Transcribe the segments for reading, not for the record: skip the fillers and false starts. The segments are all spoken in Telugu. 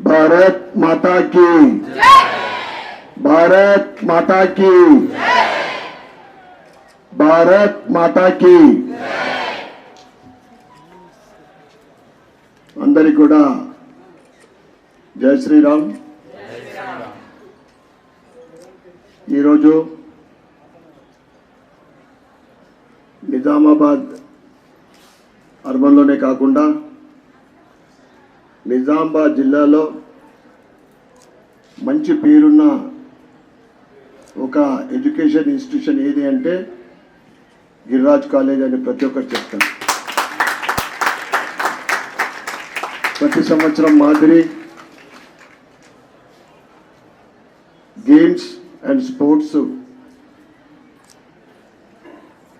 भारत माता की भारत माता की भारत माता की अंदरी కూడా జై శ్రీరామ్ ఈ రోజు నిజామాబాద్ అర్బన్ లోనే కాకుండా నిజామాబాద్ జిల్లాలో మంచి పేరున్న ఒక ఎడ్యుకేషన్ ఇన్స్టిట్యూషన్ ఏది అంటే గిరిరాజ్ కాలేజ్ అని ప్రతి ఒక్కరు చెప్తారు. ప్రతి సంవత్సరం మాదిరి games and sports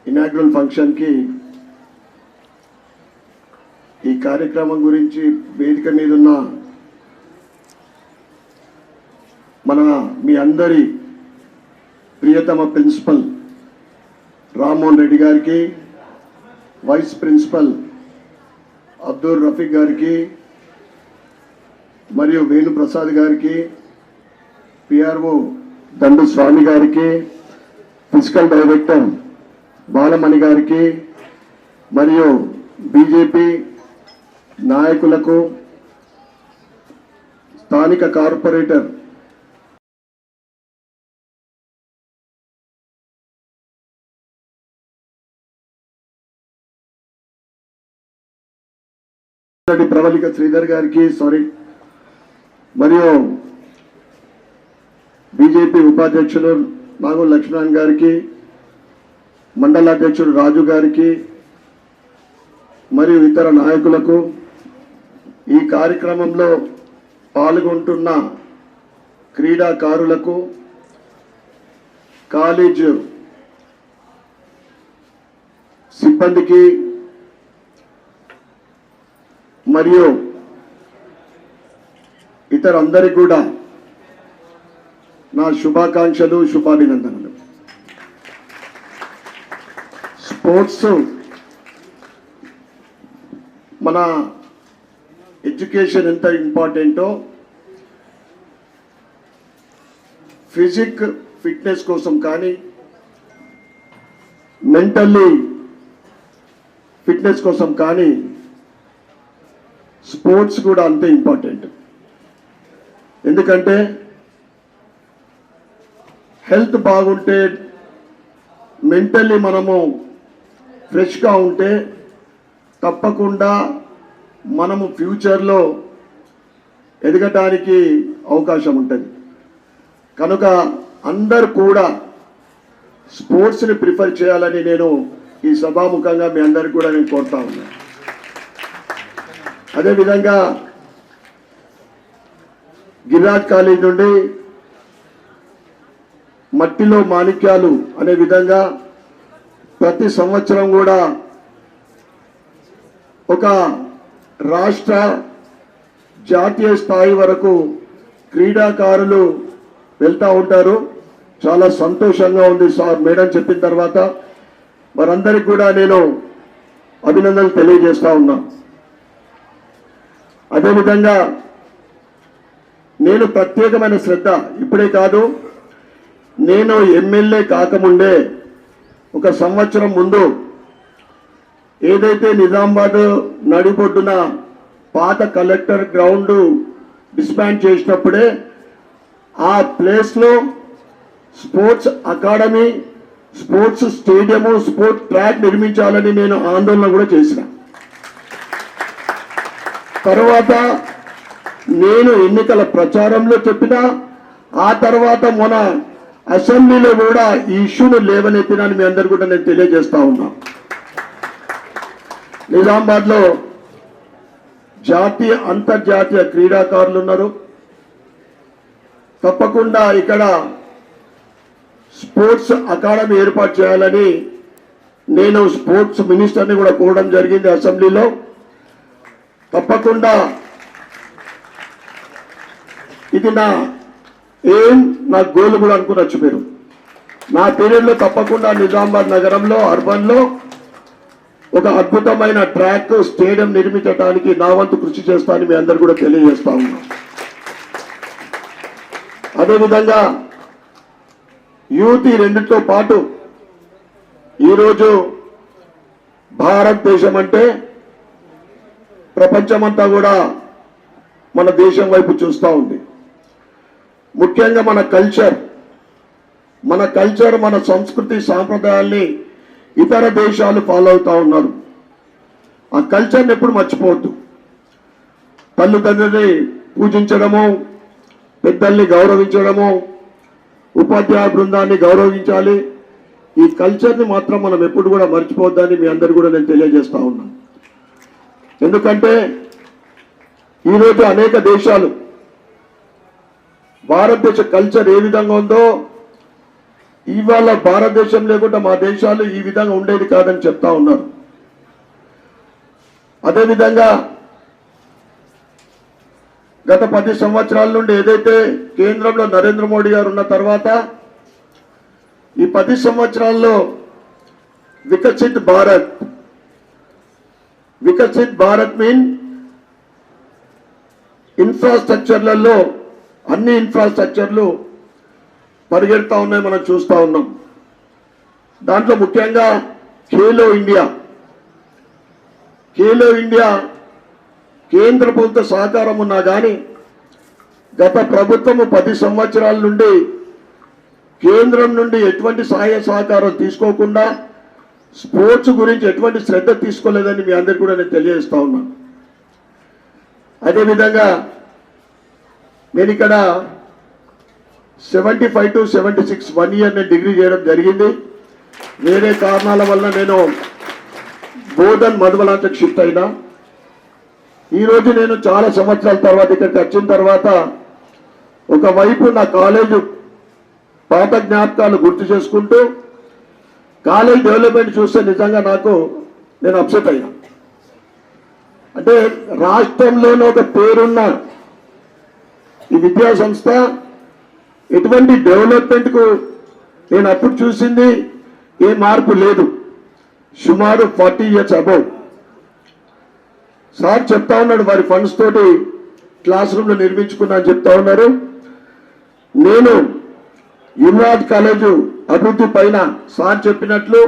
inaugural function కి ఈ కార్యక్రమం గురించి వేదిక మీద ఉన్న మన మీ అందరి ప్రియతమ ప్రిన్సిపల్ రామ్మోహన్ రెడ్డి గారికి, వైస్ ప్రిన్సిపల్ అబ్దుల్ రఫీక్ గారికి మరియు వేణు ప్రసాద్ గారికి, పిఆర్ఓ దండు స్వామి గారికి, ఫిజికల్ డైరెక్టర్ బాలమణి గారికి మరియు బీజేపీ నాయకులకు, స్థానిక కార్పొరేటర్ ప్రవళిక శ్రీధర్ గారికి మరియు బీజేపీ ఉపాధ్యక్షులు నాగూర్ లక్ష్మణ్ గారికి, మండల అధ్యక్షుడు రాజు గారికి మరియు ఇతర నాయకులకు, ఈ కార్యక్రమంలో పాల్గొంటున్న క్రీడాకారులకు, కాలేజ్ సిబ్బందికి మరియు ఇతర అందరికీ కూడా నా శుభాకాంక్షలు, శుభాభినందనలు. స్పోర్ట్స్ మన ఎడ్యుకేషన్ ఎంత ఇంపార్టెంటో ఫిట్నెస్ కోసం కానీ, మెంటల్లీ ఫిట్నెస్ కోసం కానీ స్పోర్ట్స్ కూడా అంతే ఇంపార్టెంట్. ఎందుకంటే హెల్త్ బాగుంటే, మెంటల్లీ మనము ఫ్రెష్గా ఉంటే తప్పకుండా మనము ఫ్యూచర్లో ఎదగటానికి అవకాశం ఉంటుంది. కనుక అందరు కూడా స్పోర్ట్స్ని ప్రిఫర్ చేయాలని నేను ఈ సభాముఖంగా మీ అందరికి కూడా నేను కోరుతా ఉన్నాను. అదేవిధంగా గిరిరాజ్ కాలేజ్ నుండి మట్టిలో మాణిక్యాలు అనే విధంగా ప్రతి సంవత్సరం కూడా ఒక రాష్ట్ర జాతీయ స్థాయి వరకు క్రీడాకారులు వెళ్తూ ఉంటారు. చాలా సంతోషంగా ఉంది సార్ మేడం చెప్పిన తర్వాత. వారందరికీ కూడా నేను అభినందనలు తెలియజేస్తా ఉన్నా. అదేవిధంగా నేను ప్రత్యేకమైన శ్రద్ధ ఇప్పుడే కాదు, నేను ఎమ్మెల్యే కాకముందే ఒక సంవత్సరం ముందు ఏదైతే నిజామాబాద్ నడిబొడ్డున పాత కలెక్టర్ గ్రౌండ్ డిస్మాండ్ చేసినప్పుడే ఆ ప్లేస్లో sports academy, sports stadium, sports track నిర్మించాలని నేను ఆందోళన కూడా చేసిన. తర్వాత నేను ఎన్నికల ప్రచారంలో చెప్పిన, ఆ తర్వాత మన అసెంబ్లీలో కూడా ఈ ఇష్యూను లేవనెత్తినని మీ అందరు కూడా నేను తెలియజేస్తా ఉన్నా. నిజామాబాద్లో జాతీయ అంతర్జాతీయ క్రీడాకారులు ఉన్నారు. తప్పకుండా ఇక్కడ స్పోర్ట్స్ అకాడమీ ఏర్పాటు చేయాలని నేను స్పోర్ట్స్ మినిస్టర్ని కూడా కోరడం జరిగింది అసెంబ్లీలో. తప్పకుండా ఇది నా ఏం, నా గోల్ కూడా అనుకునొచ్చు మీరు. నా పీరియడ్లో తప్పకుండా నిజామాబాద్ నగరంలో అర్బన్లో ఒక అద్భుతమైన ట్రాక్, స్టేడియం నిర్మించడానికి నా వంతు కృషి చేస్తానని మీ అందరు కూడా తెలియజేస్తా ఉన్నాను. అదేవిధంగా యూత్ ఈ రెండితో పాటు ఈరోజు భారతదేశం అంటే ప్రపంచమంతా కూడా మన దేశం వైపు చూస్తూ ఉంది. ముఖ్యంగా మన కల్చర్ మన సంస్కృతి సాంప్రదాయాల్ని ఇతర దేశాలు ఫాలో అవుతూ ఉన్నారు. ఆ కల్చర్ని ఎప్పుడు మర్చిపోవద్దు. తల్లిదండ్రుల్ని పూజించడము, పెద్దల్ని గౌరవించడము, ఉపాధ్యాయ బృందాన్ని గౌరవించాలి. ఈ కల్చర్ని మాత్రం మనం ఎప్పుడు కూడా మర్చిపోవద్దని మీ అందరు కూడా నేను తెలియజేస్తా ఉన్నాను. ఎందుకంటే ఈరోజు అనేక దేశాలు భారతదేశ కల్చర్ ఏ విధంగా ఉందో ఇవాళ భారతదేశం లేకుండా మా దేశాలు ఈ విధంగా ఉండేది కాదని చెప్తా ఉన్నారు. అదేవిధంగా గత 10 సంవత్సరాల నుండి ఏదైతే కేంద్రంలో నరేంద్ర మోడీ గారు ఉన్న తర్వాత ఈ 10 సంవత్సరాల్లో వికసిత్ భారత్ మీన్ ఇన్ఫ్రాస్ట్రక్చర్లలో అన్ని ఇన్ఫ్రాస్ట్రక్చర్లు పరిగెడతా ఉన్నాయి, మనం చూస్తూ ఉన్నాం. దాంట్లో ముఖ్యంగా ఖేలో ఇండియా కేంద్ర ప్రభుత్వ సహకారం ఉన్నా కానీ గత ప్రభుత్వము 10 సంవత్సరాల నుండి కేంద్రం నుండి ఎటువంటి సహాయ సహకారం తీసుకోకుండా స్పోర్ట్స్ గురించి ఎటువంటి శ్రద్ధ తీసుకోలేదని మీ అందరికీ కూడా నేను తెలియజేస్తా ఉన్నాను. అదేవిధంగా నేను ఇక్కడ 75 to 76 1 year నేను డిగ్రీ చేయడం జరిగింది. వేరే కారణాల వల్ల నేను బోధన్ మధుబలాంచకు షిఫ్ట్ అయినా. ఈరోజు నేను చాలా సంవత్సరాల తర్వాత ఇక్కడికి వచ్చిన తర్వాత ఒకవైపు నా కాలేజు పాత జ్ఞాపకాలు గుర్తు చేసుకుంటూ కాలేజ్ డెవలప్మెంట్ చూస్తే నిజంగా నేను అప్సెట్ అయ్యా. అంటే రాష్ట్రంలోనే ఒక పేరున్న ఈ విద్యా సంస్థ ఎటువంటి డెవలప్మెంట్కు నేను అప్పుడు చూసింది ఏ మార్పు లేదు. సుమారు 40 years అబౌవ్. సార్ చెప్తా ఉన్నాడు వారి ఫండ్స్ తోటి క్లాస్ రూమ్లో నిర్మించుకున్నా అని చెప్తా ఉన్నారు. నేను యువరాజ్ కాలేజు అభివృద్ధి పైన సార్ చెప్పినట్లు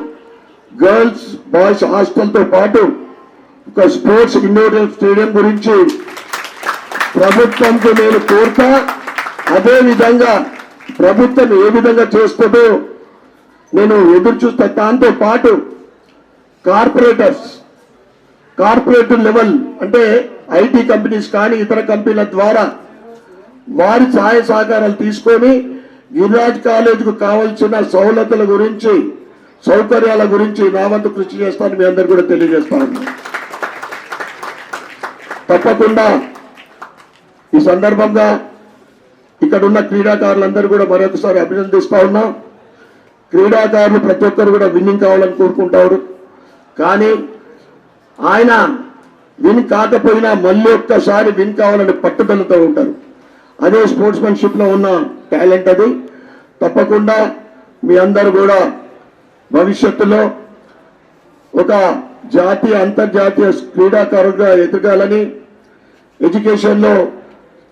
గర్ల్స్ బాయ్స్ హాస్టల్తో పాటు ఒక స్పోర్ట్స్ ఇండోర్ స్టేడియం గురించి ప్రభుత్వంతో నేను కోరుతా. అదే విధంగా ప్రభుత్వం ఏ విధంగా చేస్తుందో నేను ఎదురు చూస్తా. దాంతో పాటు కార్పొరేట్ లెవెల్ అంటే ఐటీ కంపెనీస్ కానీ ఇతర కంపెనీల ద్వారా వారి సహాయ సహకారాలు తీసుకొని గిరిరాజ్ కాలేజీకు కావాల్సిన సౌలతుల గురించి సౌకర్యాల గురించి నా వంతు కృషి చేస్తాను మీ అందరు కూడా తెలియజేస్తాను. తప్పకుండా ఈ సందర్భంగా ఇక్కడ ఉన్న క్రీడాకారులందరూ కూడా మరొకసారి అభినందిస్తా ఉన్నా. క్రీడాకారులు ప్రతి ఒక్కరు కూడా విన్నింగ్ కావాలని కోరుకుంటారు. కానీ ఆయన విన్ కాకపోయినా మళ్ళీ ఒక్కసారి విన్ కావాలని పట్టుదలతో ఉంటారు. అదే స్పోర్ట్స్మెన్షిప్లో ఉన్న టాలెంట్ అది. తప్పకుండా మీ అందరూ కూడా భవిష్యత్తులో ఒక జాతీయ అంతర్జాతీయ క్రీడాకారులుగా ఎదగాలని, ఎడ్యుకేషన్లో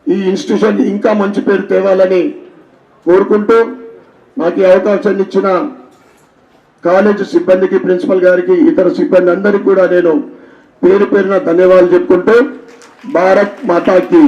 ఈ ఇన్స్టిట్యూషన్ ఇంకా మంచి పేరు తేవాలని కోరుకుంటూ నాకు ఈ అవకాశాన్ని ఇచ్చిన కాలేజీ సిబ్బందికి, ప్రిన్సిపల్ గారికి, ఇతర సిబ్బంది అందరికీ కూడా నేను పేరు పేరున ధన్యవాదాలు చెప్పుకుంటూ భారత్ మాతాకి